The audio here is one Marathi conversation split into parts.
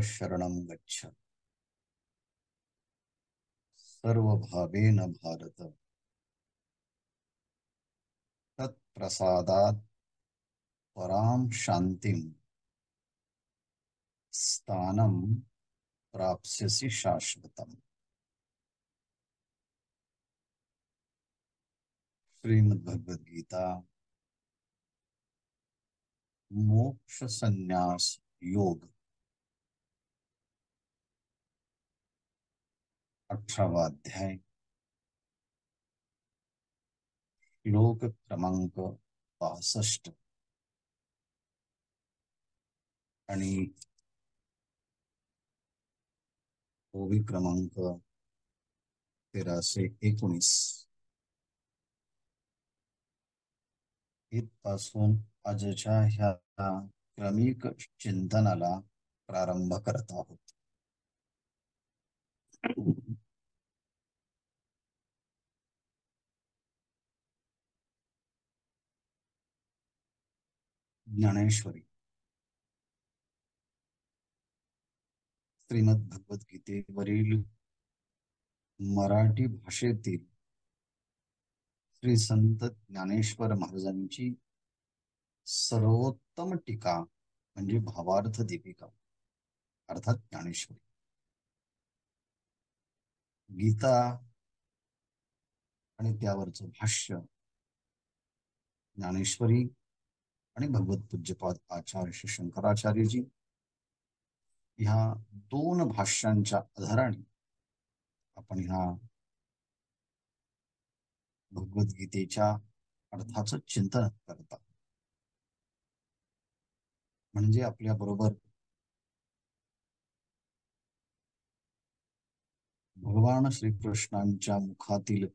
शरणं गच्छ सर्वभावेन भारत तत्प्रसादात् परां शान्तिं स्थानं प्राप्स्यसि शाश्वतम्। श्रीमद्भगवद गीता मोक्ष संन्यास योग 18वा अध्याय श्लोक क्रमांक 62 आणि ओवी क्रमांक 1319 इथपासून आजच्या ह्या क्रमिक चिंतनाला प्रारंभ करत आहोत। ज्ञानेश्वरी श्रीमद भगवद गीतेवरील मराठी भाषेतील श्री संत ज्ञानेश्वर महाराजांची सर्वोत्तम टीका म्हणजे भावार्थ दीपिका अर्थात ज्ञानेश्वरी। गीता आणि त्यावरचं भाष्य ज्ञानेश्वरी आणि भगवत पूज्यपाद आचार्य श्री शंकराचार्यजी ह्या दोन भाष्यांच्या आधाराने आपण ह्या भगवद्गीतेच्या अर्थाचं चिंतन करतात। म्हणजे आपल्या बरोबर भगवान श्रीकृष्णांच्या मुखातील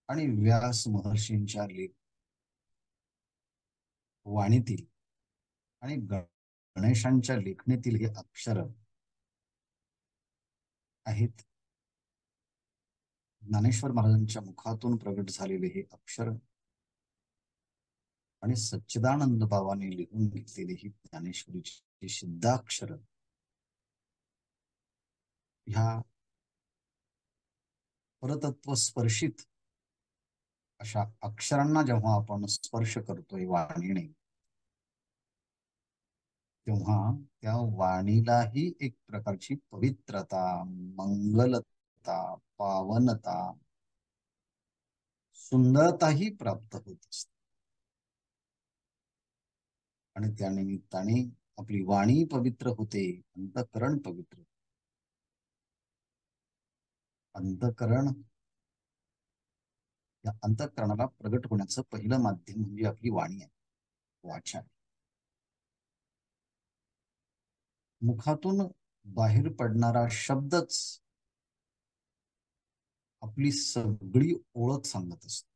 आणि व्यास महर्षींच्या वाणीतील आणि गणेशांच्या लेखणीतील हे अक्षर आहेत। ज्ञानेश्वर महाराजांच्या मुखातून प्रगट झालेले हे अक्षर आणि सच्चिदानंद बाबांनी लिहून घेतलेली ही ज्ञानेश्वरीची सिद्धाक्षर ह्या परतत्व स्पर्शित अशा अक्षरांना जेव्हा आपण स्पर्श करतोय वाणीने, तेव्हा त्या वाणीलाही एक प्रकारची पवित्रता, मंगलता, पावनता, सुंदरताही प्राप्त होत असते। आणि त्या निमित्ताने आपली वाणी पवित्र होते, अंतःकरण पवित्र। अंतःकरण या अंतःकरणाला प्रगट होण्याचं पहिलं माध्यम म्हणजे आपली वाणी आहे, वाचा। मुखातून बाहेर पडणारा शब्दच आपली सगळी ओळख सांगत असतो,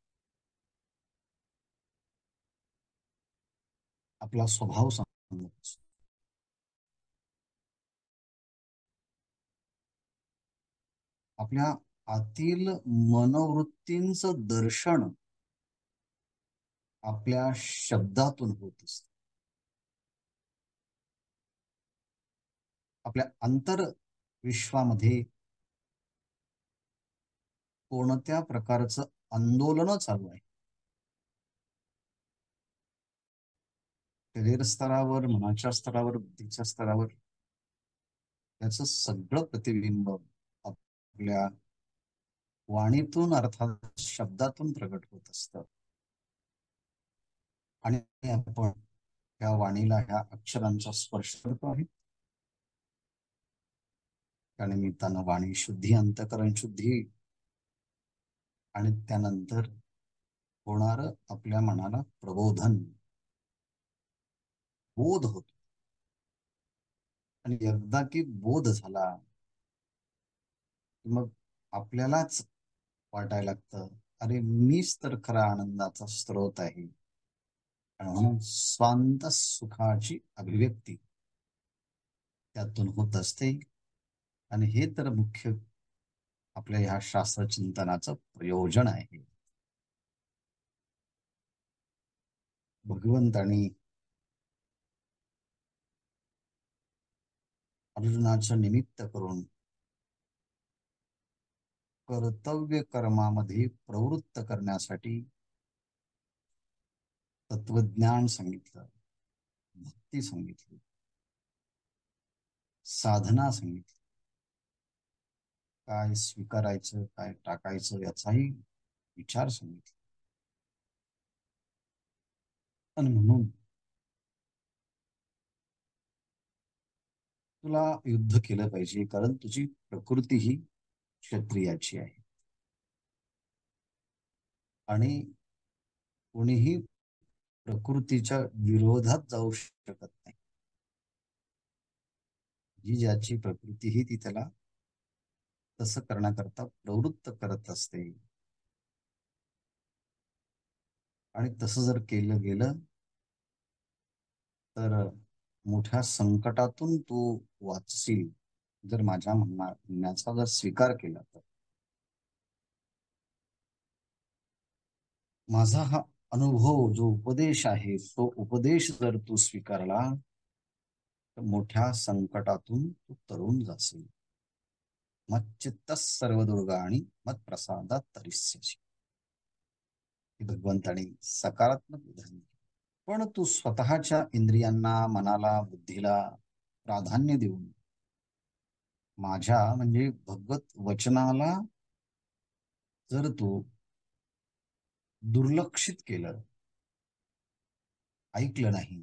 आपला स्वभाव सांगत असतो। आपल्या आतील मनोवृत्तींचं दर्शन आपल्या शब्दातून होत असत। आपल्या अंतर विश्वामध्ये कोणत्या प्रकारचं आंदोलन चालू आहे, शरीर स्तरावर, मनाच्या स्तरावर, बुद्धीच्या स्तरावर, त्याचं सगळं प्रतिबिंब आपल्या वाणीतून अर्थात शब्दातून प्रगट होत असतं। आणि आपण त्या वाणीला ह्या अक्षरांचा स्पर्श करतो आहे। त्या निमित्तानं वाणी शुद्धी, अंतःकरण शुद्धी आणि त्यानंतर होणार आपल्या मनाला प्रबोधन, बोध होतो। आणि एकदा की बोध झाला मग आपल्यालाच वाटायला लागतं, अरे मीच तर खरा आनंदाचा स्रोत आहे। आणि म्हणून स्वांत सुखाची अभिव्यक्ती त्यातून होत असते। आणि हे तर मुख्य आपल्या ह्या शास्त्र चिंतनाचं प्रयोजन आहे। भगवंतांनी अर्जुनाचं निमित्त करून कर्तव्य कर्मामध्ये प्रवृत्त करण्यासाठी तत्वज्ञान सांगितलं, भक्ती सांगितली, साधना सांगितली, काय स्वीकारायचं काय टाकायचं याचाही विचार सांगितला. आणि म्हणून तुला युद्ध केलं पाहिजे, कारण तुझी प्रकृती ही क्षत्रियाची आहे आणि कोणीही प्रकृतीच्या विरोधात जाऊ शकत नाही. जी ज्याची प्रकृती ही ती त्याला तसं करण्याकरता प्रवृत्त करत असते. आणि तसं जर केलं गेलं तर मोठ्या संकटातून तू वाचशील, जर माझ्या म्हणण्याचा जर स्वीकार केला तर. माझा हा अनुभव जो उपदेश आहे तो उपदेश जर तू स्वीकारला तर मोठ्या संकटातून तू तरुण जाशील. मच्चित्त सर्व दुर्गाणी मत प्रसादात तरिष्यसि. भगवंताने सकारात्मक विधान. पण तू स्वतःच्या इंद्रियांना, मनाला, बुद्धीला प्राधान्य देऊन माझ्या म्हणजे भगवत वचनाला जर तू दुर्लक्षित केलं, ऐकलं नाही,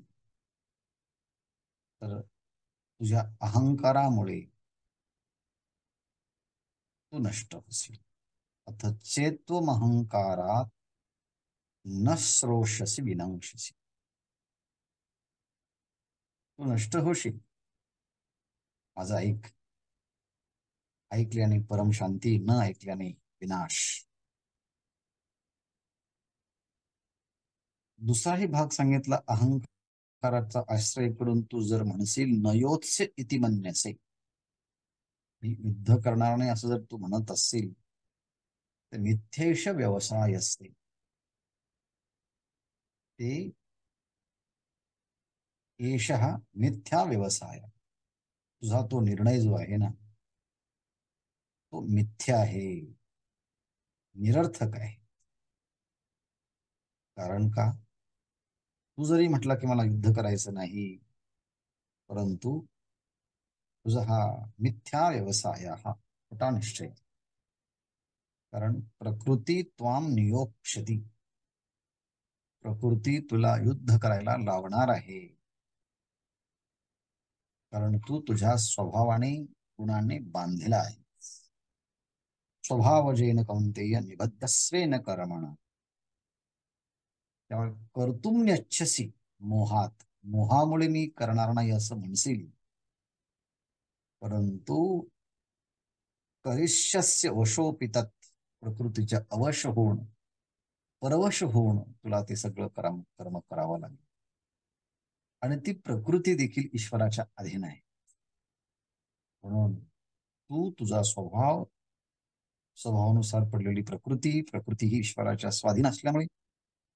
तर तुझ्या अहंकारामुळे तू नष्ट होशील. अथ चेत्त्वमहंकारात न श्रोष्यसि विनंक्षसि. तू नष्ट होशील. माझं ऐकल्याने परम शांती, न ऐकल्याने विनाश. दुसराही भाग सांगितला, अहंकाराचा आश्रय करून तू जर म्हणशील नयोत्स्य इति मन्यसे, मी युद्ध करणार नाही असं जर तू म्हणत असशील तर मिथ्येश व्यवसाय असते. ते एषः मिथ्या व्यवसाय. तुझा तो निर्णय जो आहे ना तो मिथ्या आहे, निरर्थक आहे. कारण का? तू जरी म्हटला की मला युद्ध करायचं नाही, परंतु तुझा हा मिथ्या व्यवसाय हा खोटा निश्चय. कारण प्रकृती त्वाम नियोक्षती. प्रकृती तुला युद्ध करायला लावणार आहे, कारण तू तुझ्या स्वभावाने गुणाने बांधलेला आहे. स्वभावजेन कौंतेय निबद्धस्वेन कर्मणा. त्यामुळे कर्तुम नेच्छसी मोहात, मोहामुळे मी करणार नाही असं म्हणशील, परंतु करिष्यस्य वशोपि तत्. प्रकृतीच्या अवश होऊन, परवश होऊन तुला ते सगळं कर्म करावं लागेल. आणि ती प्रकृती देखील ईश्वराच्या अधीन आहे. म्हणून तू तुझा स्वभावानुसार पडलेली प्रकृती ही ईश्वराच्या स्वाधीन असल्यामुळे,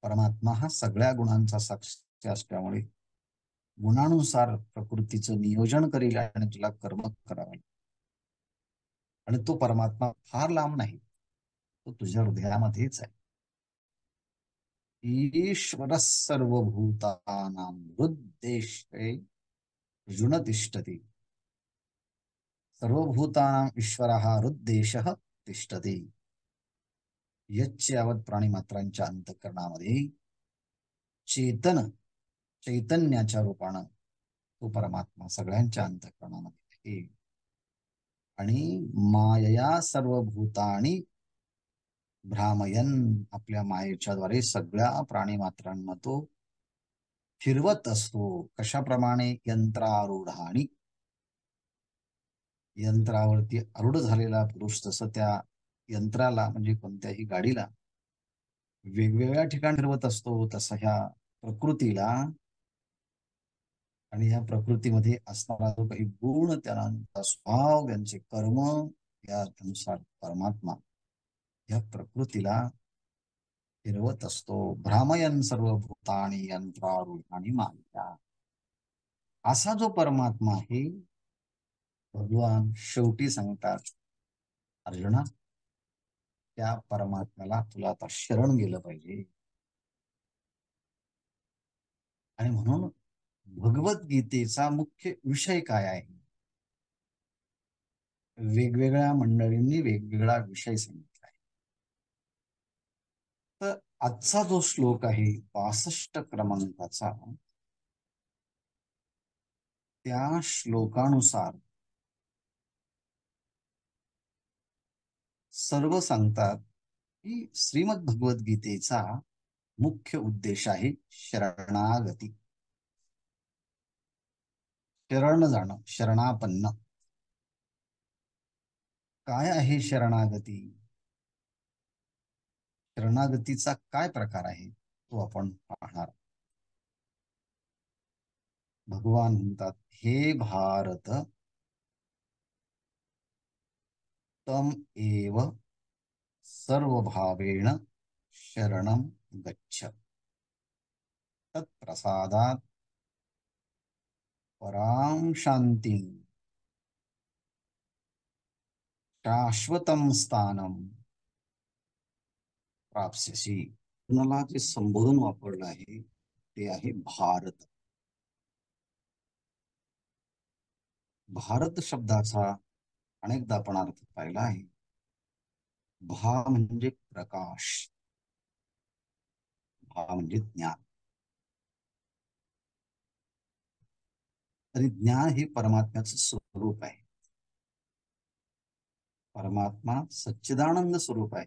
परमात्मा हा सगळ्या गुणांचा साक्षी असल्यामुळे गुणानुसार प्रकृतीचं नियोजन करेल आणि तुला कर्म करावं. आणि तो परमात्मा फार लांब नाही, तो तुझ्या हृदयामध्येच आहे. ईश्वर सर्वभूतानां हृद्देशे अर्जुन तिष्ठति. सर्वभूतानां ईश्वरः हृद्देशः तिष्ठति. यच्च यावत प्राणीमात्रांच्या अंतःकरणामध्ये चैतन्याच्या रूपानं तो परमात्मा सगळ्यांच्या अंतःकरणामध्ये आहे. आणि मायया सर्वभूतानी भ्रामयन, आपल्या मायेच्या द्वारे सगळ्या प्राणीमात्रांना तो फिरवत असतो. कशाप्रमाणे? यंत्रारूढानी. यंत्रावरती आरूढ झालेला पुरुष जसं त्या यंत्राला म्हणजे कोणत्याही गाडीला वेगवेगळ्या ठिकाणी फिरवत असतो, तसं ह्या प्रकृतीला आणि ह्या प्रकृतीमध्ये असणारा जो काही गुण, त्यांचा स्वभाव, त्यांचे कर्म, यानुसार परमात्मा या प्रकृतीला फिरवत असतो. भ्रामयन सर्वभूतानि यंत्रारूढानि माया. असा जो परमात्मा आहे भगवान शेवटी सांगतात, अर्जुना, त्या परमात्म्याला तुला आता शरण गेलं पाहिजे. आणि म्हणून भगवद्गीतेचा मुख्य विषय काय आहे? वेगवेगळ्या मंडळींनी वेगवेगळा विषय सांगितला आहे. तर आजचा जो श्लोक आहे 62 क्रमांकाचा, त्या श्लोकानुसार सर्व सांगतात की श्रीमद भगवद्गीतेचा मुख्य उद्देश आहे शरणागती, शरण जाणं, शरणापन्न. काय आहे शरणागती? शरणागतीचा काय प्रकार आहे तो आपण पाहणार. भगवान म्हणतात, हे भारत, तम एव सर्वभावेण शरणं गच्छ, तत्प्रसादात परां शांतिं शाश्वतं स्थानं प्राप्स्यसि. मला जे संबोधन वापरलं आहे ते आहे भारत. भारत शब्दाचा अनेकदा आपण अर्थ पाहिला आहे. भा म्हणजे प्रकाश, भा म्हणजे ज्ञान. आणि ज्ञान हे परमात्म्याचं स्वरूप आहे. परमात्मा सच्चिदानंद स्वरूप आहे.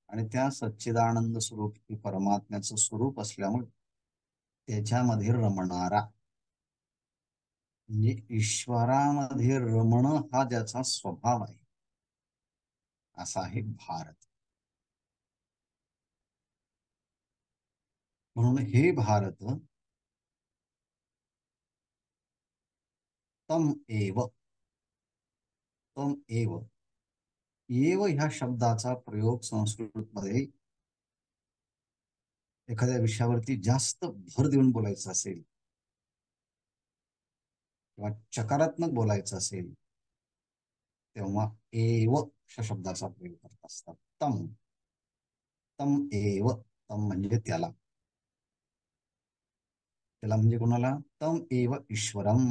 आणि त्या सच्चिदानंद स्वरूप हे परमात्म्याचं स्वरूप असल्यामुळे त्याच्यामध्ये रमणारा, म्हणजे ईश्वरामध्ये रमणं हा ज्याचा स्वभाव आहे, असा आहे भारत. म्हणून हे भारत, तम एव, तम एव, एव ह्या शब्दाचा प्रयोग संस्कृत मध्ये एखाद्या विषयावरती जास्त भर देऊन बोलायचं असेल किंवा चकारात्मक बोलायचं असेल तेव्हा एव अशा शब्दाचा प्रयोग करत असतात. तम, तम एव, तम म्हणजे त्याला, त्याला म्हणजे कोणाला? तम एव ईश्वरम,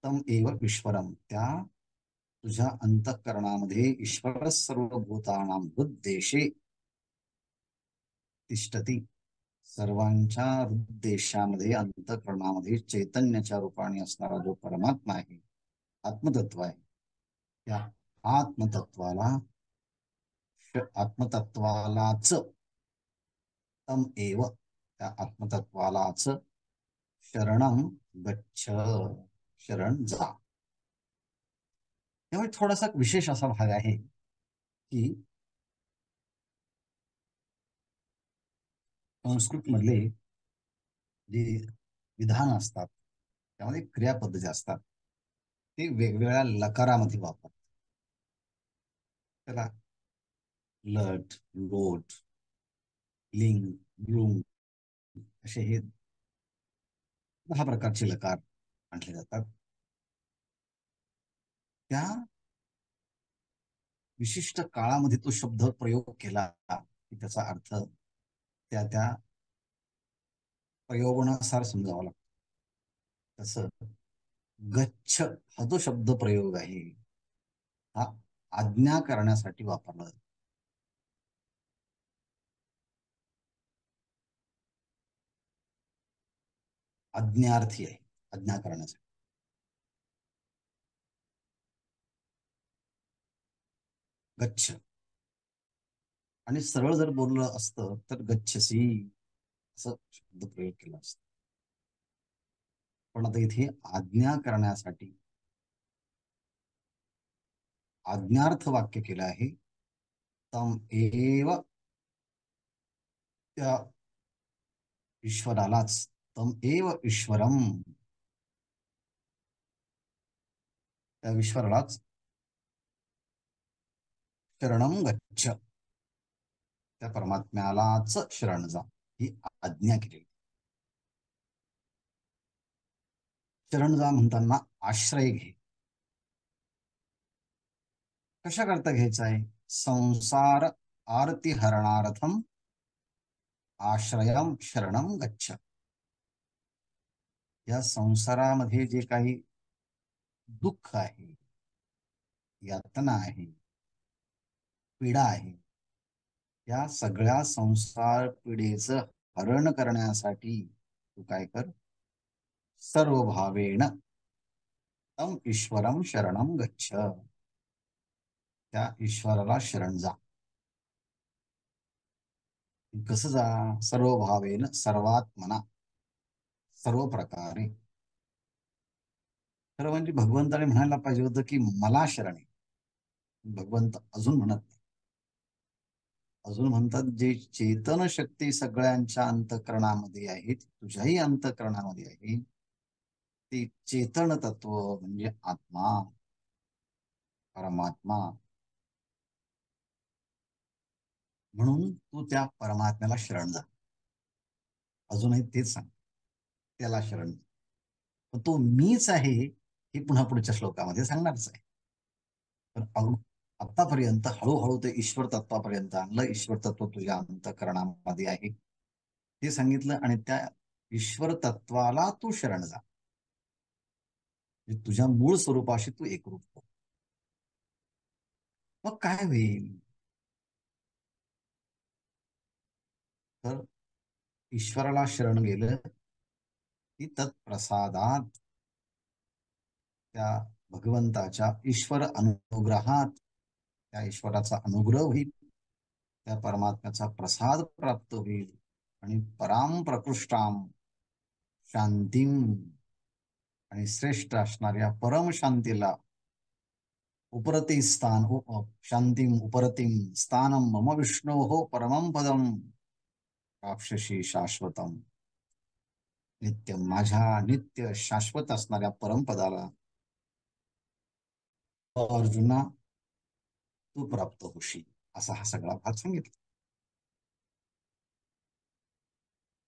तम एव ईश्वरम, त्या तुझ्या अंतःकरणामध्ये ईश्वर सर्वभूतानां हृद्देशे तिष्ठती, सर्वांच्या हृद्देशामध्ये अंतःकरणामध्ये चैतन्याच्या रूपाने असणारा जो परमात्मा आहे, आत्मतत्व आहे, त्या आत्मतत्वाला, आत्मतत्वालाच, तम एव, त्या आत्मतत्वालाच शरणं गच्छ, शरण जा. त्यामुळे थोडासा विशेष असा भाग आहे की संस्कृत मधले जे विधान असतात त्यामध्ये क्रियापद जे असतात ते वेगवेगळ्या लकारामध्ये वापरतात. त्याला लट, लोट, लिंग, लुंग असे हे 10 प्रकारचे लकार म्हटले जातात. त्या विशिष्ट काळामध्ये तो शब्द प्रयोग केला की त्याचा अर्थ त्या त्या प्रयोगानुसार समजावा लागतो. तसं गच्छ हा जो शब्द प्रयोग आहे हा आज्ञा करण्यासाठी वापरला जातो. आज्ञार्थी आहे, आज्ञा करण्यासाठी. गच्छ, आणि सरळ जर बोललं असतं तर गच्छसी असं शब्द प्रयोग केला असता. पण आता इथे आज्ञा करण्यासाठी आज्ञार्थ वाक्य केलं आहे. तम एव, त्या ईश्वरालाच, तम एव ईश्वरम, त्या ईश्वरालाच शरणम गच्छ, त्या परमात्म्यालाच शरण जा, ही आज्ञा केली. शरण जा म्हणताना आश्रय घे. कशा करता घ्यायचा आहे? संसार आरती हरणार्थम आश्रयम शरणम गच्छ. या संसारामध्ये जे काही दुःख आहे, यातना आहे, पीडा आहे, या सगळ्या संसार पीडेचं हरण करण्यासाठी तू काय कर? सर्व भावेन तम ईश्वरम शरणम गच्छ. त्या ईश्वराला शरण जा. कसं जा? सर्व भावेन, सर्वात्मना, सर्व प्रकारे. खरं म्हणजे भगवंताने म्हणायला पाहिजे होतं की मला शरण आहे. भगवंत अजून म्हणत नाही. अजून म्हणतात जे चेतन शक्ती सगळ्यांच्या अंतःकरणामध्ये आहे, तुझ्याही अंतःकरणामध्ये आहे, ते चेतन तत्व म्हणजे आत्मा, परमात्मा. म्हणून तू त्या परमात्म्याला शरण जा. अजूनही तेच सांग, त्याला शरण जा. पण तो मीच आहे हे पुन्हा पुढच्या श्लोकामध्ये सांगणारच आहे. पण आतापर्यंत हळूहळू ते ईश्वर तत्वापर्यंत आणलं. ईश्वर तत्व तुझ्या अंतःकरणामध्ये आहे ते सांगितलं, आणि त्या ईश्वर तत्वाला तू शरण जा. तुझ्या मूळ स्वरूपाशी तू एकरूप हो. मग काय होईल? तर ईश्वराला शरण गेलं की तत्प्रसादात, त्या भगवंताच्या ईश्वर अनुग्रहात, त्या ईश्वराचा अनुग्रह होईल, त्या परमात्म्याचा प्रसाद प्राप्त होईल, आणि पराम प्रकृष्टाम शांतीम, आणि श्रेष्ठ असणाऱ्या परम शांतीला, उपरती स्थान शांतीम उपरतीम स्थानम मम विष्णो हो परमम पदम राक्षसी शाश्वतम. नित्य, माझ्या नित्य शाश्वत असणाऱ्या परमपदाला अर्जुना तू प्राप्त होशील, असा हा सगळा भाग सांगितला.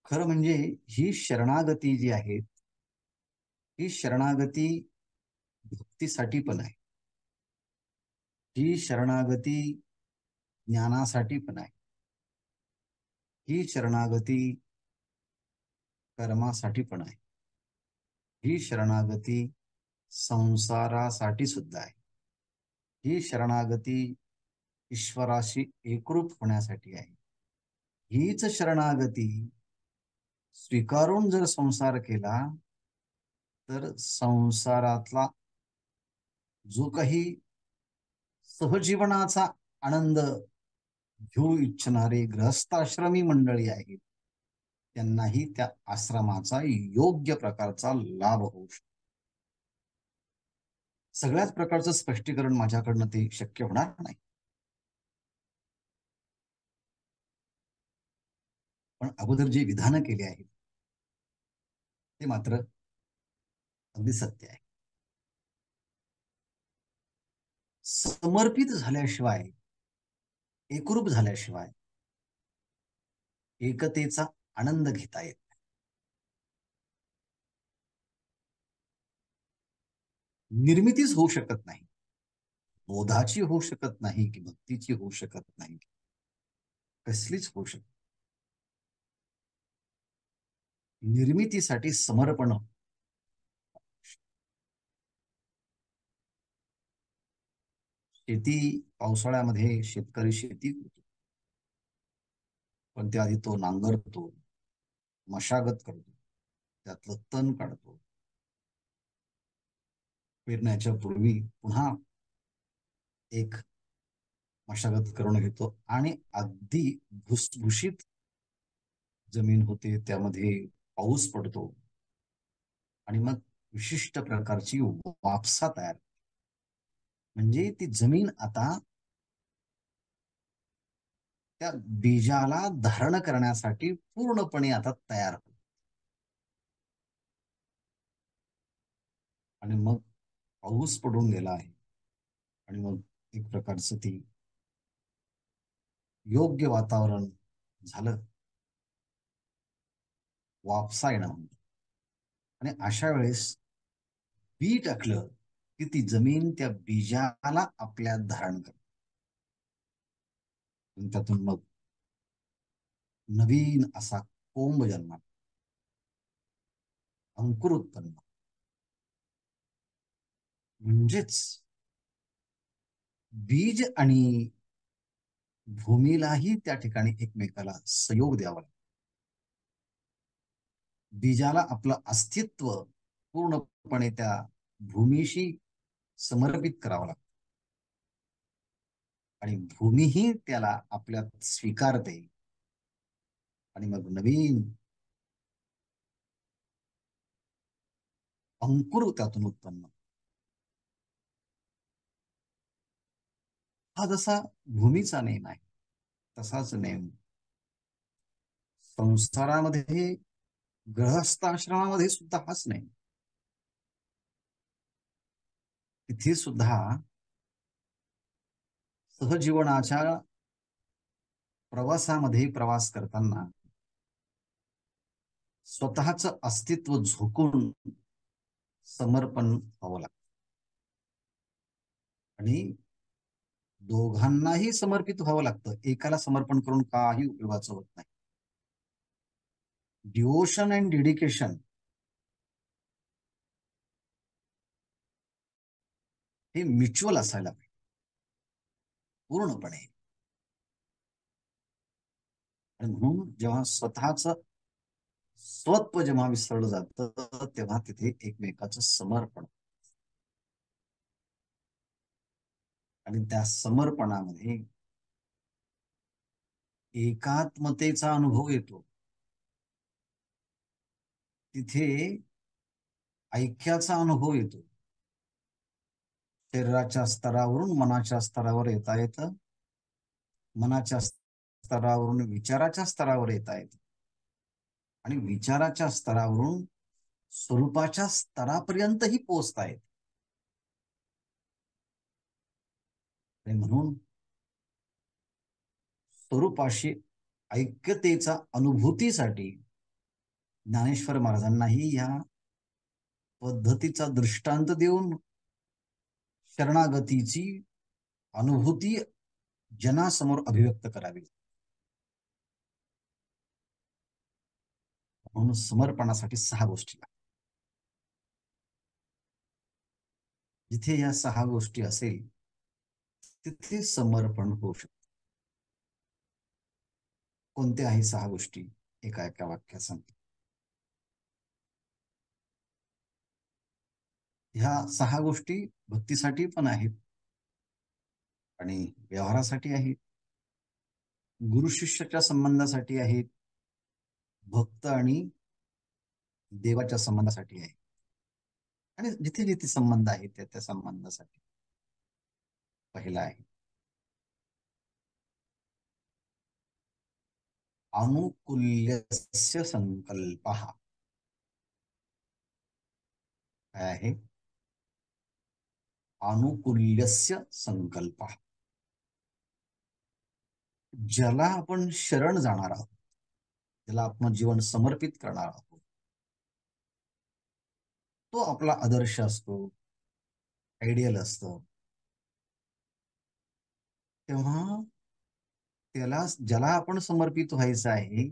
खरं म्हणजे ही शरणागती जी आहे, ही शरणागती भक्तीसाठी पण आहे. ही शरणागती ज्ञानासाठी पण आहे. ही शरणागती कर्मासाठी पण आहे. ही शरणागती संसारासाठी सुद्धा आहे. ही शरणागती ईश्वराशी एकरूप होण्यासाठी आहे. हीच शरणागती स्वीकारून जर संसार केला, तर संसारातला जो काही सहजीवनाचा आनंद घेऊ इच्छिणारे गृहस्थाश्रमी मंडळी आहेत, त्यांनाही त्या आश्रमाचा योग्य प्रकारचा लाभ होऊ शकतो. सगळ्याच प्रकारचं स्पष्टीकरण माझ्याकडनं ते शक्य होणार नाही, पण अगोदर जी विधानं केली आहेत ते मात्र अगदी सत्य आहे. समर्पित झाल्याशिवाय, एकरूप झाल्याशिवाय एकतेचा आनंद घेता येत नाही. निर्मितीच होऊ शकत नाही, बोधाची होऊ शकत नाही, की भक्तीची होऊ शकत नाही, कसलीच होऊ शकत. निर्मितीसाठी समर्पण. शेती, पावसाळ्यामध्ये शेतकरी शेती करतो, पण त्याआधी तो नांगरतो, मशागत करतो, त्यातलं तण काढतो, पेरण्याच्या पूर्वी पुन्हा एक मशागत करून घेतो, आणि अगदी भुसभुशीत जमीन होते, त्यामध्ये पाऊस पडतो, आणि मग विशिष्ट प्रकारची वापसा तयार. म्हणजे ती जमीन आता त्या बीजाला धारण करण्यासाठी पूर्णपणे आता तयार होते. आणि मग पाऊस पडून गेला आहे, आणि मग एक प्रकारचं ती योग्य वातावरण झालं, वापसा येणं म्हणतो. आणि अशा वेळेस बी टाकलं की ती जमीन त्या बीजाला आपल्या धारण करते. त्यातून मग नवीन असा कोंब जन्माला, अंकुर उत्पन्न. म्हणजेच बीज आणि भूमीलाही त्या ठिकाणी एकमेकाला सहयोग द्यावा लागतो. बीजाला आपलं अस्तित्व पूर्णपणे त्या भूमीशी समर्पित करावं लागतं आणि भूमीही त्याला आपल्यात स्वीकारते आणि मग नवीन अंकुर त्यातून उत्पन्न. हा जसा भूमीचा नेम आहे तसाच नेम संसारामध्ये, गृहस्थाश्रमामध्ये सुद्धा हाच नेम. तिथे सुद्धा सहजीवनाच्या प्रवासामध्ये प्रवास करताना स्वतःच अस्तित्व झोकून समर्पण व्हावं लागतं आणि दोघांनाही समर्पित व्हावं लागतं. एकाला समर्पण करून काही उपयोगाचं होत नाही. डिवोशन अँड डेडिकेशन हे म्युच्युअल असायला पाहिजे पूर्णपणे. आणि म्हणून जेव्हा स्वतःच स्वत्व जेव्हा विसरलं जातं तेव्हा तिथे एकमेकाचं समर्पण आणि त्या समर्पणामध्ये एकात्मतेचा अनुभव येतो. तिथे ऐक्याचा अनुभव येतो. शरीराच्या स्तरावरून मनाच्या स्तरावर येता येतं, मनाच्या स्तरावरून विचाराच्या स्तरावर येता येतं आणि विचाराच्या स्तरावरून स्वरूपाच्या स्तरापर्यंतही पोहोचता येत. आणि म्हणून स्वरूपाशी ऐक्यतेचा अनुभूतीसाठी ज्ञानेश्वर महाराजांनाही या पद्धतीचा दृष्टांत देऊन शरणागतीची अनुभूती जनासमोर अभिव्यक्त करावी. म्हणून समर्पणासाठी 6 गोष्टी लागतात. जिथे या 6 गोष्टी असेल तिथे समर्पण होऊ शकते. कोणत्या आहे 6 गोष्टी? एका एका वाक्यात सांगतो. ह्या 6 गोष्टी भक्तीसाठी पण आहेत आणि व्यवहारासाठी आहेत, गुरु शिष्याच्या संबंधासाठी आहेत, भक्त आणि देवाच्या संबंधासाठी आहे आणि जिथे जिथे संबंध आहेत त्या त्या संबंधासाठी. पहिला आहे अनुकूल्यस्य संकल्पः. काय आहे? अनुकूल्यस्य संकल्पः. ज्याला आपण शरण जाणार आहोत, ज्याला आपण जीवन समर्पित करणार आहोत, तो आपला आदर्श असतो, आयडियल असतो. तेव्हा त्याला, ज्याला आपण समर्पित व्हायचं आहे,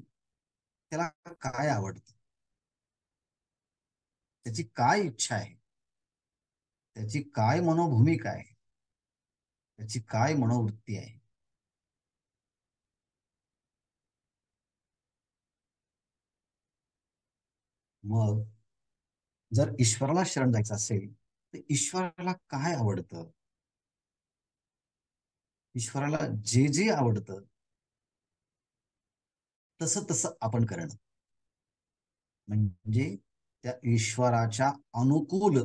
त्याला काय आवडतं, त्याची काय इच्छा आहे, त्याची काय मनोभूमिका आहे, त्याची काय मनोवृत्ती आहे. मग जर ईश्वराला शरण जायचं असेल तर ईश्वराला काय आवडतं, ईश्वराला जे जे आवडतं तसं तसं आपण करणं म्हणजे त्या ईश्वराच्या अनुकूल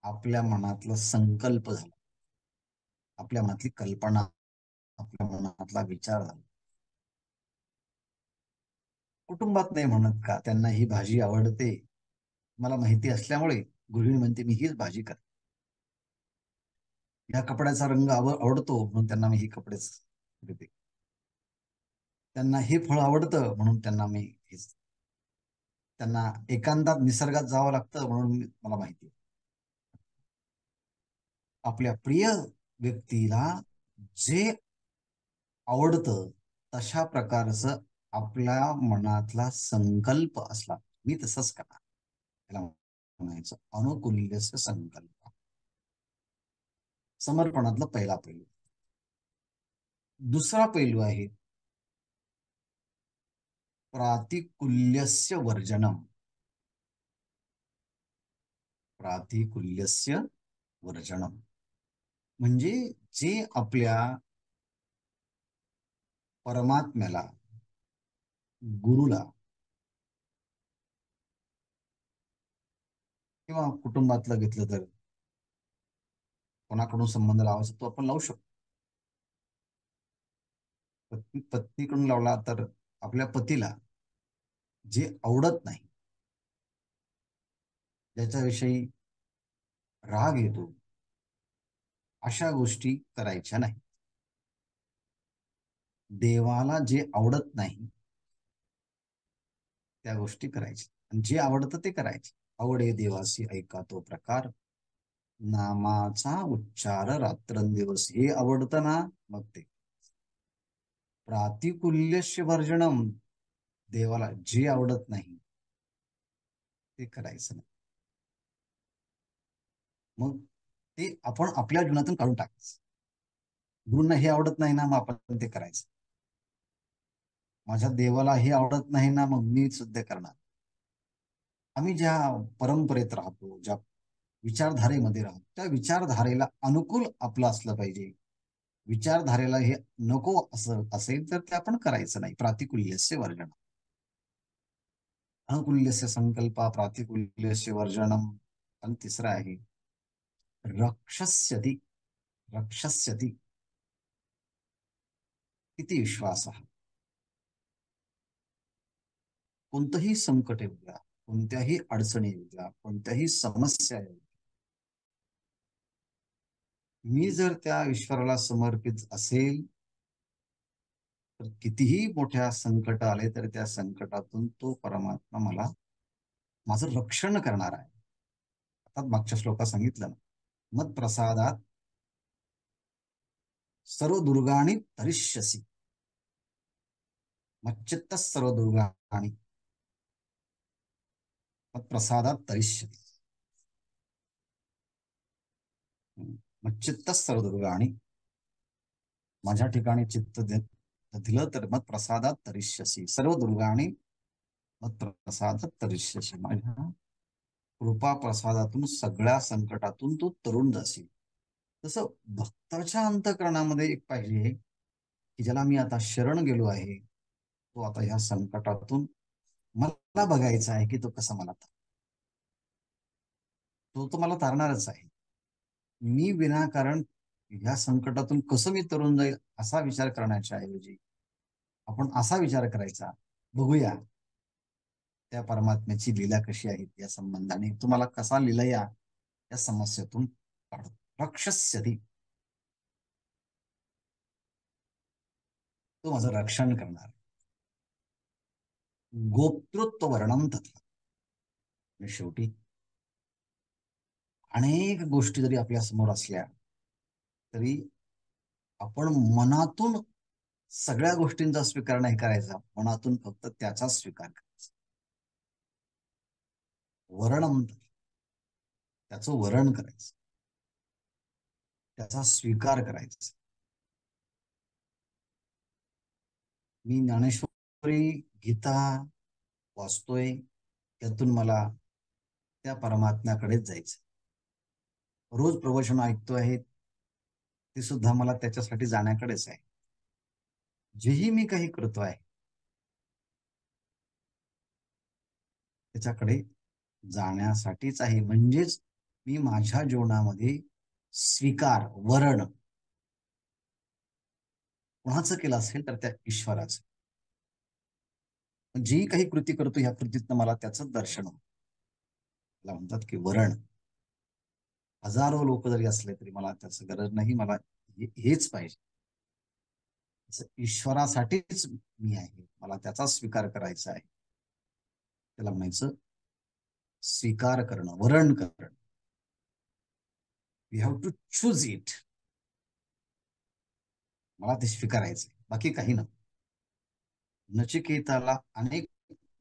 आपल्या मनातला संकल्प झाला, आपल्या मनातली कल्पना, आपल्या मनातला विचार झाला. कुटुंबात नाही म्हणत का त्यांना ही भाजी आवडते, मला माहिती असल्यामुळे गृहिणी म्हणते मी हीच भाजी करते. या कपड्याचा रंग आवडतो म्हणून त्यांना मी ही कपडेच देते. त्यांना हे फळ आवडतं म्हणून त्यांना मी हेच. त्यांना एकांतात निसर्गात जावं लागतं म्हणून मला माहिती. आपल्या प्रिय व्यक्तीला जे आवडतं तशा प्रकारचं आपल्या मनातला संकल्प असला, मी तसंच करणार, त्याला म्हणायचं अनुकूल्यस्य संकल्प. समर्पणातला पहिला पैलू. दुसरा पैलू आहे प्रातिकुल्यस्य वर्जनम. प्रातिकुल्यस्य वर्जनम म्हणजे जे आपल्या परमात्म्याला, गुरुला किंवा कुटुंबातलं घेतलं तर कोणाकडून संबंध लावायचा तो आपण लावू शकतो. पत्नीकडून लावला तर आपल्या पतीला जे आवडत नाही, ज्याच्याविषयी राग येतो, अशा गोष्टी करायच्या नाही. देवाला जे आवडत नाही त्या गोष्टी करायच्या, आणि जे आवडतं ते करायचे. आवडे देवासी ऐका तो प्रकार, नामाचा उच्चार रात्रंदिवस. हे आवडतं ना, मग ते. प्रातिकुल्यस्य वर्जनम, देवाला जे आवडत नाही ते करायचं नाही. मग ते आपण आपल्या जीवनातून काढून टाकायचं. गुरूंना हे आवडत नाही ना, मग आपण ते करायचं. माझ्या देवाला हे आवडत नाही ना, मग मी सुद्धा करणार. आम्ही ज्या परंपरेत राहतो, ज्या विचारधारेमध्ये राहतो, त्या विचारधारेला अनुकूल आपलं असलं पाहिजे. विचारधारेला हे नको असं असेल तर ते आपण करायचं नाही. प्रातिकुल्यस्य वर्जन. अनुकूल्यस्य संकल्पा, प्रातिकुल्यस्य वर्जनम. आणि तिसरं आहे रक्षस्यति. रक्षस्यति किती विश्वास. कोणतंही संकट येऊ द्या, कोणत्याही अडचणी येऊ द्या, कोणत्याही समस्या येऊ द्या, मी जर त्या ईश्वराला समर्पित असेल तर कितीही मोठ्या संकट आले तर त्या संकटातून तो परमात्मा मला माझं रक्षण करणार आहे. आता मागच्या श्लोकात सांगितलं ना, मत प्रसादात सर्व दुर्गाणी तरिष्यसी. मच्चित्त सर्व दुर्गाणी मत प्रसादात तरिष्यती. मच्चित्त सर्व दुर्गाणी, माझ्या ठिकाणी चित्त दिलं तर मत प्रसादात तरिष्यसी. सर्व दुर्गाणी मत प्रसादात तरिष्यसी. माझ्या कृपा प्रसादातून सगळ्या संकटातून तू तरुण जाशील. तसं भक्ताच्या अंतःकरणामध्ये एक पाहिजे की ज्याला मी आता शरण गेलो आहे, तो आता ह्या संकटातून मला बघायचा आहे की तो कसा मला तो मला तारणारच आहे. मी विनाकारण या संकटातून कसं मी तरुण जाईल असा विचार करण्याच्या ऐवजी आपण असा विचार करायचा, बघूया त्या परमात्म्याची लीला कशी आहे, या संबंधाने तुम्हाला कसा लीला या समस्येतून काढतो. रक्षस्यती, तो माझं रक्षण करणार. गोप्तृत्व वर्णन तथा. शेवटी अनेक गोष्टी जरी आपल्या समोर असल्या तरी आपण मनातून सगळ्या गोष्टींचा स्वीकार नाही करायचा, मनातून फक्त त्याचा स्वीकार करायचा. वर्णन, त्याचं वरण करायचं, त्याचा स्वीकार करायचा. मी ज्ञानेश्वरी, गीता वाचतोय, त्यातून मला त्या परमात्म्याकडेच जायचं. रोज प्रवचन ऐकतो आहे, ते सुद्धा मला त्याच्यासाठी जाण्याकडेच आहे. जेही मी काही करतो आहे त्याच्याकडे जाण्यासाठीच आहे. म्हणजेच मी माझ्या जीवनामध्ये स्वीकार, वरण कोणाचं केलं असेल तर त्या ईश्वराचं. जी काही कृती करतो ह्या कृतीतनं मला त्याचं दर्शन होतं. त्याला म्हणतात की वरण. हजारो लोक जरी असले तरी मला त्याचं गरज नाही, मला हेच पाहिजे. ईश्वरासाठीच मी आहे, मला त्याचा स्वीकार करायचा आहे. त्याला म्हणायचं स्वीकार करणं, वरण करणं. We have to choose it. मला ते स्वीकारायचंय, बाकी काही ना. नचिकेताला अनेक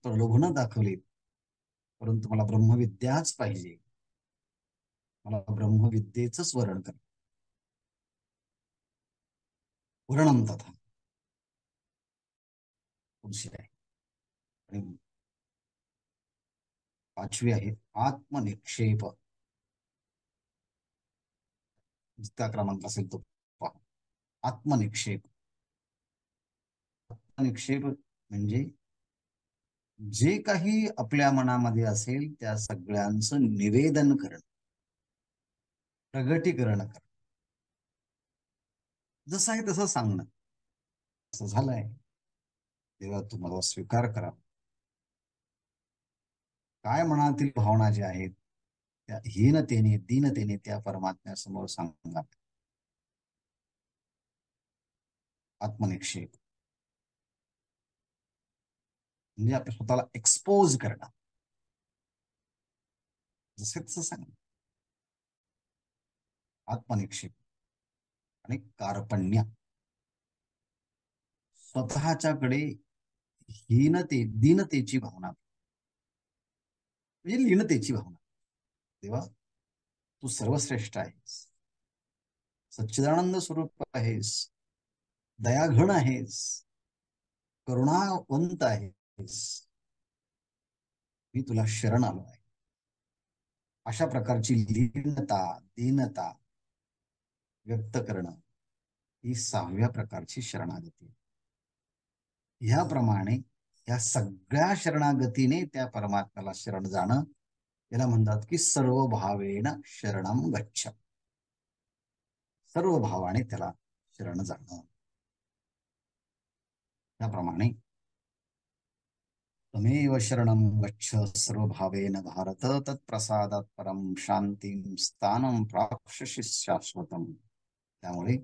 प्रलोभनं दाखवली, परंतु मला ब्रह्मविद्याच पाहिजे. मला ब्रह्मविद्येच वर्ण कर. वर्णम तथा. पुढची आहे आणि 5वी आहे आत्मनिक्षेप. जितका क्रमांक असेल तो पहा. आत्मनिक्षेप. आत्मनिक्षेप म्हणजे जे काही आपल्या मनामध्ये असेल त्या सगळ्यांचं निवेदन करणं, प्रगटीकरण करणं, जसं आहे तसं सांगणं. असं झालंय तेव्हा तुम्हाला स्वीकार करा. काय मनातील भावना ज्या आहेत त्या हीनतेने दीनतेने त्या परमात्म्यासमोर सांगा. आत्मनिक्षेप म्हणजे आपल्या स्वतःला एक्सपोज करणं, जसे तसं सांग. आत्मनिक्षेप आणि कार्पण्य. स्वतःच्याकडे दीनतेची भावना म्हणजे लीनतेची भावना. तेव्हा तू सर्वश्रेष्ठ आहेस, सच्चिदानंद स्वरूप आहेस, दयाघन आहेस, करुणावंत आहेस, मी तुला शरण आलो आहे. अशा प्रकारची लीनता दीनता व्यक्त करणं ही 6व्या प्रकारची शरणागती. ह्याप्रमाणे या सगळ्या शरणागतीने त्या परमात्म्याला शरण जाणं याला म्हणतात की सर्व भावेन शरणम गच्छ. सर्व भावाने त्याला शरण जाणं. त्याप्रमाणे तमेव शरणम गच्छ सर्वभावेन भारत तत्प्रसादात परम शांतीं स्थानं प्राप्स्यसि शाश्वतम. त्यामुळे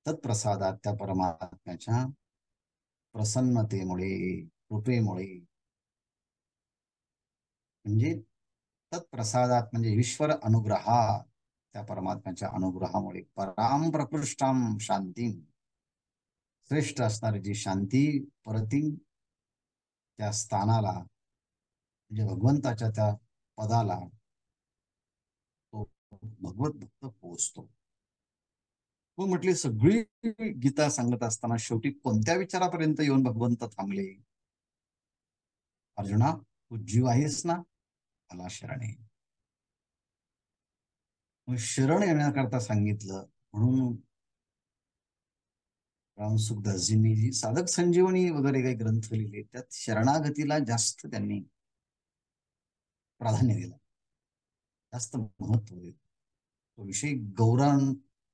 तत्प्रसादात त्या परमात्म्याच्या प्रसन्नतेमुळे कृपेमुळे म्हणजे तत्प्रसादात म्हणजे ईश्वर अनुग्रहात त्या परमात्म्याच्या अनुग्रहामुळे पराम प्रकृष्टाम शांती श्रेष्ठ असणारी जी शांती परती त्या स्थानाला म्हणजे भगवंताच्या त्या पदाला तो भगवत भक्त पोहोचतो. मग म्हटली सगळी गीता सांगत असताना शेवटी कोणत्या विचारापर्यंत येऊन भगवंत थांबले. अर्जुना तू जीव आहेस ना, मला शरण ये. मग शरण येण्याकरता सांगितलं म्हणून रामसुखदासजींनी जी साधक संजीवनी वगैरे काही ग्रंथ लिहिले त्यात शरणागतीला जास्त त्यांनी प्राधान्य दिलं, जास्त महत्व दिलं. तो विषय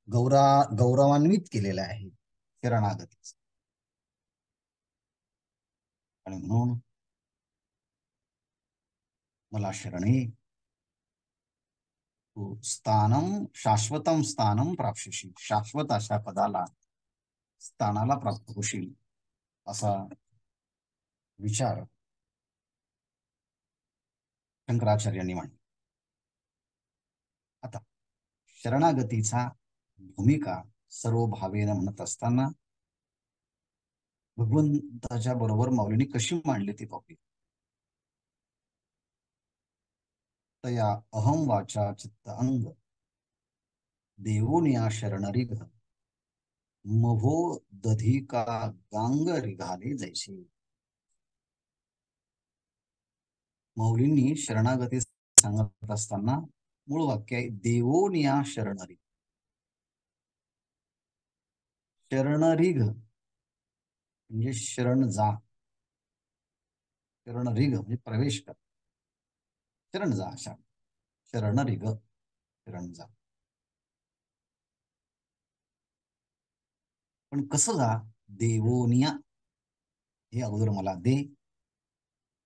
गौरवान्वित केलेला आहे शरणागतीचा. आणि म्हणून मला शरण ये, तू शाश्वतम स्थानम प्राप्स्यसि. शाश्वत अशा पदाला स्थानाला प्राप्त होशील असा विचार शंकराचार्यांनी मांडला. आता शरणागतीचा भूमिका सर्व भावेनं म्हणत असताना भगवंताच्या बरोबर माऊलींनी कशी मांडली ती पाहूया. तया अहम वाचा चित्त अंग देवोनिया शरणरिग मभो दधी का गांग रिघाले जैसे. माऊलींनी शरणागती सांगत असताना मूळ वाक्य आहे देवोनिया शरणरिग. शरणरिग म्हणजे शरण जा, शरणरिग म्हणजे प्रवेश कर, शरण जा अशा. शरणरिग शरण जा. पण कसं जा. देवोनिया हे अगोदर मला दे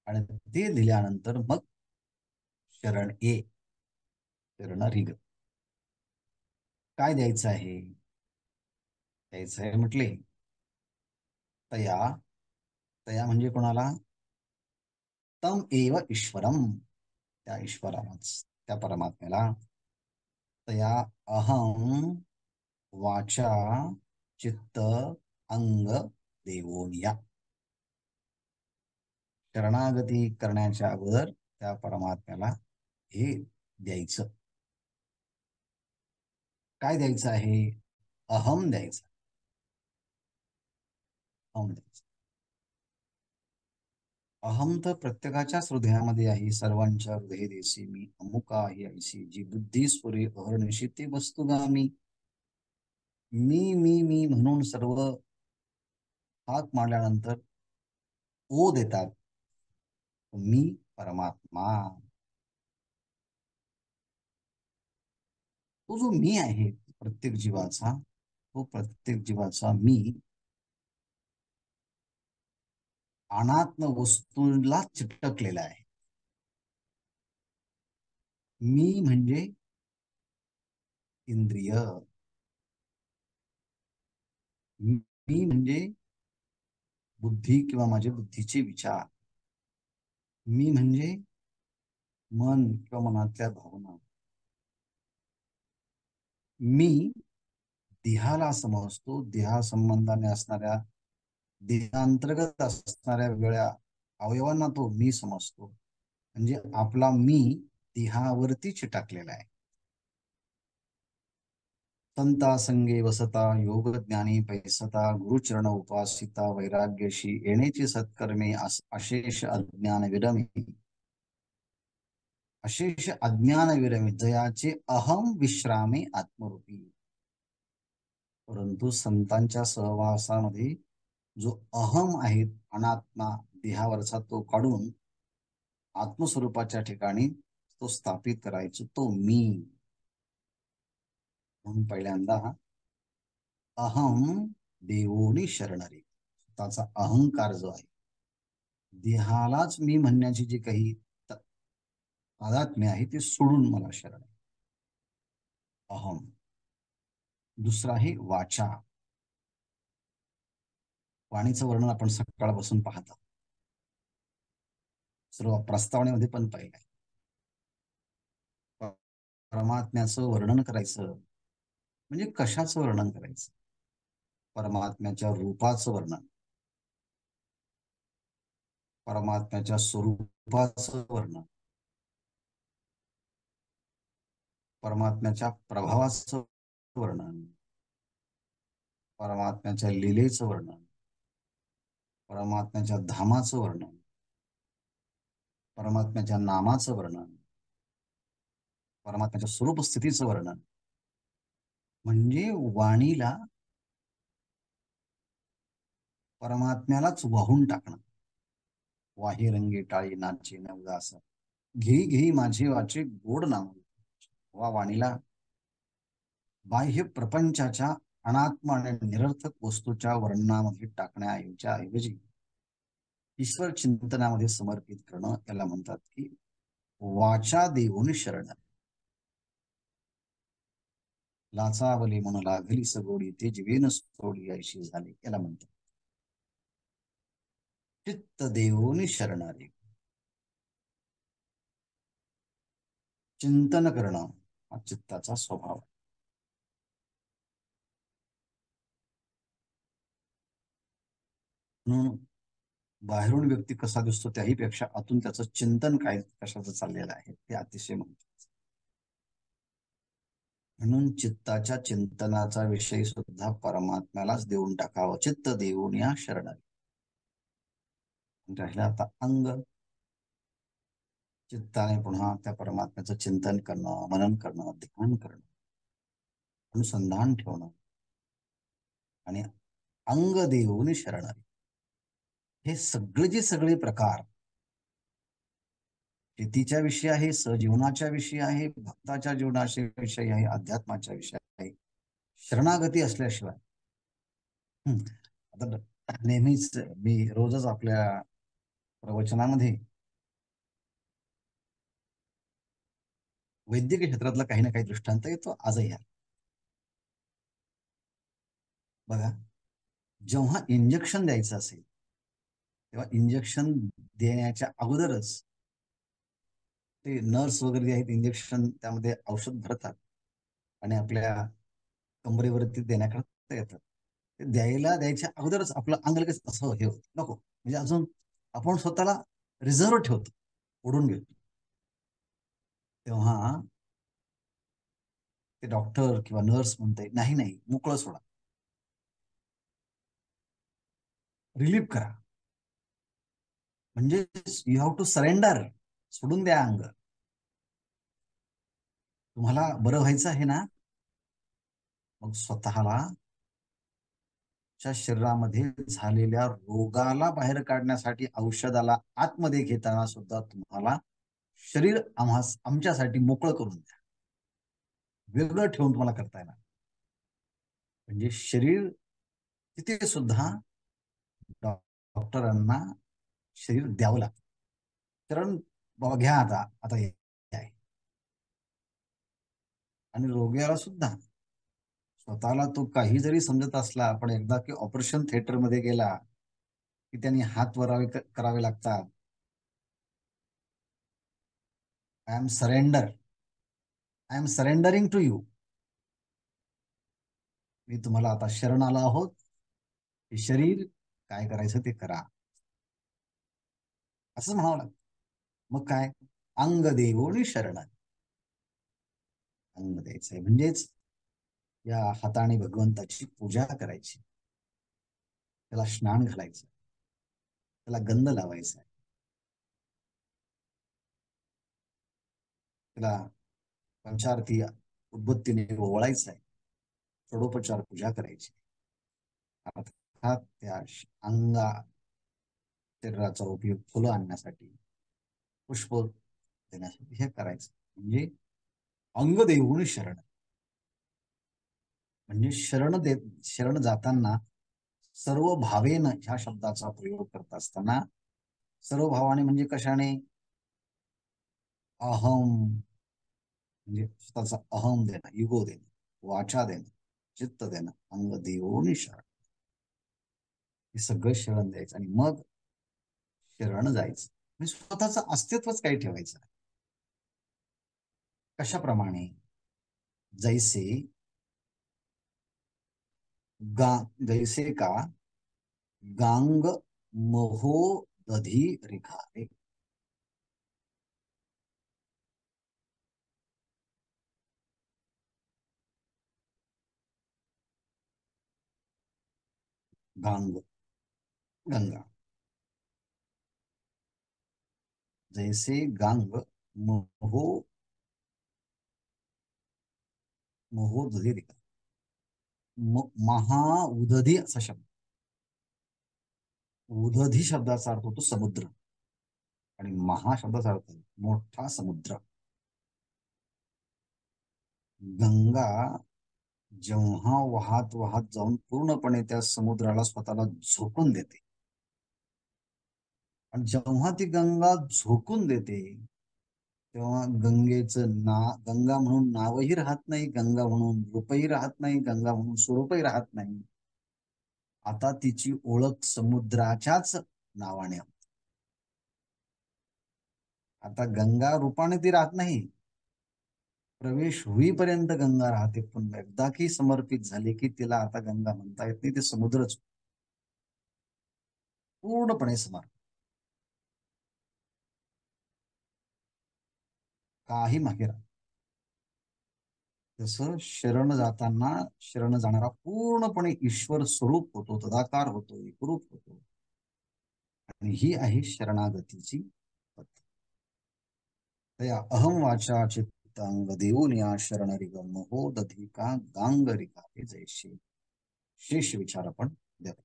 आणि ते दिल्यानंतर मग शरण ये. शरणरिग काय द्यायचं आहे. द्यायचं आहे म्हटले तया. तया म्हणजे कोणाला. तम एव ईश्वरम. त्या ईश्वरालाच, त्या परमात्म्याला तया अहम वाचा चित्त अंग देवोनिया. शरणागती करण्याच्या अगोदर त्या परमात्म्याला हे द्यायचं. काय द्यायचं आहे? अहम द्यायचं. अहम द्यायचं. अहम तर प्रत्येकाच्याच हृदयामध्ये आहे. सर्वांच्या हृदय देशी मी अमुका आहे ऐशी, जी बुद्धी स्फुरे अहर्निशी ते वस्तुगामी. मी म्हणून सर्व हाक मारल्यानंतर ओ देतात. मी परमात्मा. तो जो मी आहे प्रत्येक जीवाचा, तो प्रत्येक जीवाचा मी अनात्म वस्तूला चिटकलेला आहे. मी म्हणजे इंद्रिय. मी म्हणजे बुद्धी किंवा माझे बुद्धीचे विचार. मी म्हणजे मन किंवा मनातल्या भावना. मी देहाला समजतो. देहासंबंधाने असणाऱ्या, देहांतर्गत असणाऱ्या वेगळ्या अवयवांना तो मी समजतो. म्हणजे आपला मी देहावरती चिटकलेला आहे. संता संगे वसता योग ज्ञानी पैसता गुरुचरण उपासिता वैराग्यशी येण्याची सत्कर्मे अशेष अज्ञान विरमी. अशेष अज्ञान विरमी जयाचे अहम विश्रामे आत्मरूपी. परंतु संतांच्या सहवासामध्ये जो अहम आहे अनात्मा देहावरचा तो काढून आत्मस्वरूपाच्या ठिकाणी तो स्थापित करायचो तो मी. म्हणून पहिल्यांदा अहम देवोनी शरणरे. स्वतःचा अहंकार जो आहे, देहालाच मी म्हणण्याची जी काही तादात्म्य आहे ते सोडून मला शरण आहे. अहम. दुसरा आहे वाचा. वाणीचं वर्णन आपण सकाळपासून पाहता, सर्व प्रस्तावनेमध्ये पण पाहिलंय. परमात्म्याचं वर्णन करायचं म्हणजे कशाचं वर्णन करायचं? परमात्म्याच्या रूपाचं वर्णन, परमात्म्याच्या स्वरूपाचं वर्णन, परमात्म्याच्या प्रभावाचं वर्णन, परमात्म्याच्या लीलेचं वर्णन, परमात्म्याच्या धामाचं वर्णन, परमात्म्याच्या नामाचं वर्णन, परमात्म्याच्या स्वरूप स्थितीचं वर्णन. म्हणजे वाणीला परमात्म्यालाच वाहून टाकणं. वाही रंगी टाळी नाचे नवदास, घेई घेई माझे वाचे गोड नाम. वा वाणीला बाह्य प्रपंचाच्या अनात्म आणि निरर्थक वस्तूच्या वर्णनामध्ये टाकण्याऐवजी ईश्वर चिंतनामध्ये समर्पित करणं, याला म्हणतात की वाचा देऊन शरण. लाचावली म्हणून लागली सगोडी ते जीवेन सोडी ऐशी झाली, याला म्हणतात चित्त देऊन शरणारे. चिंतन करणं हा चित्ताचा स्वभाव आहे. म्हणून बाहेरून व्यक्ती कसा दिसतो त्याही पेक्षा आतून त्याचं चिंतन काय कशाचं चाललेलं आहे ते अतिशय महत्वाचं. म्हणून चित्ताच्या चिंतनाचा विषय सुद्धा परमात्म्यालाच देऊन टाकावं. चित्त देऊन या शरणारी. राहिलं आता अंग. चित्ताने पुन्हा त्या परमात्म्याचं चिंतन करणं, मनन करणं, ध्यान करणं, अनुसंधान ठेवणं आणि अंग देऊन शरणारी. हे सगळे जे सगळे प्रकार शेतीच्या विषयी आहे, सहजीवनाच्या विषयी आहे, भक्ताच्या जीवनाच्या विषयी आहे, अध्यात्माच्या विषयी आहे. शरणागती असल्याशिवाय आता नेहमीच मी रोजच आपल्या प्रवचनामध्ये वैद्यकीय क्षेत्रातला काही ना काही दृष्टांत येतो आजही. बघा, जेव्हा इंजेक्शन द्यायचं असेल तेव्हा इंजेक्शन देण्याच्या अगोदरच ते नर्स वगैरे जे आहेत इंजेक्शन त्यामध्ये औषध भरतात आणि आपल्या कंबरेवरती देण्याकरता येतात. ते द्यायच्या अगोदरच आपलं अंग लगेच असं हे होतं, नको म्हणजे अजून आपण स्वतःला रिझर्व ठेवतो, ओढून घेतो. तेव्हा ते डॉक्टर किंवा नर्स म्हणते, नाही नाही, मोकळं सोडा, रिलीव्ह करा. म्हणजे यू हॅव टू सरेंडर, सोडून द्या अंग. तुम्हाला बरं व्हायचं आहे ना, मग स्वतःला च्या शरीरामध्ये झालेल्या रोगाला बाहेर काढण्यासाठी औषधाला आतमध्ये घेताना सुद्धा तुम्हाला शरीर आमच्यासाठी मोकळं करून द्या, वेगळं ठेवून तुम्हाला करता येणार. म्हणजे शरीर तिथे सुद्धा डॉक्टरांना शरीर द्यावं लागतं. कारण बाबा घ्या, आता आता हे आहे. आणि रोग्याला सुद्धा स्वतःला तो काही जरी समजत असला, पण एकदा की ऑपरेशन थिएटर मध्ये गेला की त्यांनी हात करावे लागतात. I am surrender, I am surrendering to you. मी तुम्हाला आता शरण आलो आहोत, हे शरीर काय करायचं ते करा, असं म्हणावं लागतं. मग काय, अंग देवोनी शरण, अंग द्यायचंय म्हणजेच या हाताने भगवंताची पूजा करायची, त्याला स्नान घालायचं, त्याला गंध लावायचा, त्याला पंचारती उद्बत्तीने ओवाळायचं आहे, षोडोपचार पूजा करायची. अर्थात त्या अंगा शरीराचा उपयोग फुलं आणण्यासाठी, पुष्प देण्यासाठी हे करायचं. म्हणजे अंग देऊन शरण, म्हणजे शरण जाताना सर्व भावेन ह्या शब्दाचा प्रयोग करत असताना, सर्व भावाने म्हणजे कशाने, अहम म्हणजे स्वतःचा अहम देणं, इगो देणं, वाचा देणं, चित्त देणं, अंग देऊन शरण, हे सगळं शरण द्यायचं आणि मग शरण जायचं. म्हणजे स्वतःचं अस्तित्वच काही ठेवायचं. कशाप्रमाणे, जैसे जैसे का गांग मोहो दधी रिखारे. गांग, गंगा, जैसे गांग मोहो मोहो दधी रिखारे. महाउदधी असा शब्द, उदधी शब्दाचा अर्थ होतो समुद्र, आणि महाशब्दाचा अर्थ मोठा समुद्र. गंगा जेव्हा वाहत वाहत जाऊन पूर्णपणे त्या समुद्राला स्वतःला झोकून देते, आणि जेव्हा ती गंगा झोकून देते, तेव्हा गंगा म्हणून नावही राहत नाही, गंगा म्हणून रूपही राहत नाही, गंगा म्हणून स्वरूपही राहत नाही. आता तिची ओळख समुद्राच्याच नावाने. आता गंगा रूपाने ती राहत नाही, प्रवेश होईपर्यंत गंगा राहते, पण एकदा की समर्पित झाली की तिला आता गंगा म्हणता येत नाही, ते समुद्रच पूर्णपणे समर्पित, काही मागे राहत. तसं शरण जाणारा पूर्णपणे ईश्वर स्वरूप होतो, तदाकार होतो, एकरूप होतो. आणि ही आहे शरणागतीची पद्धत. तया अहम वाचा चित्तांग देऊन या शरणरिग महोदधिका गांगरिका हे जैसे शेष विचार आपण देतो.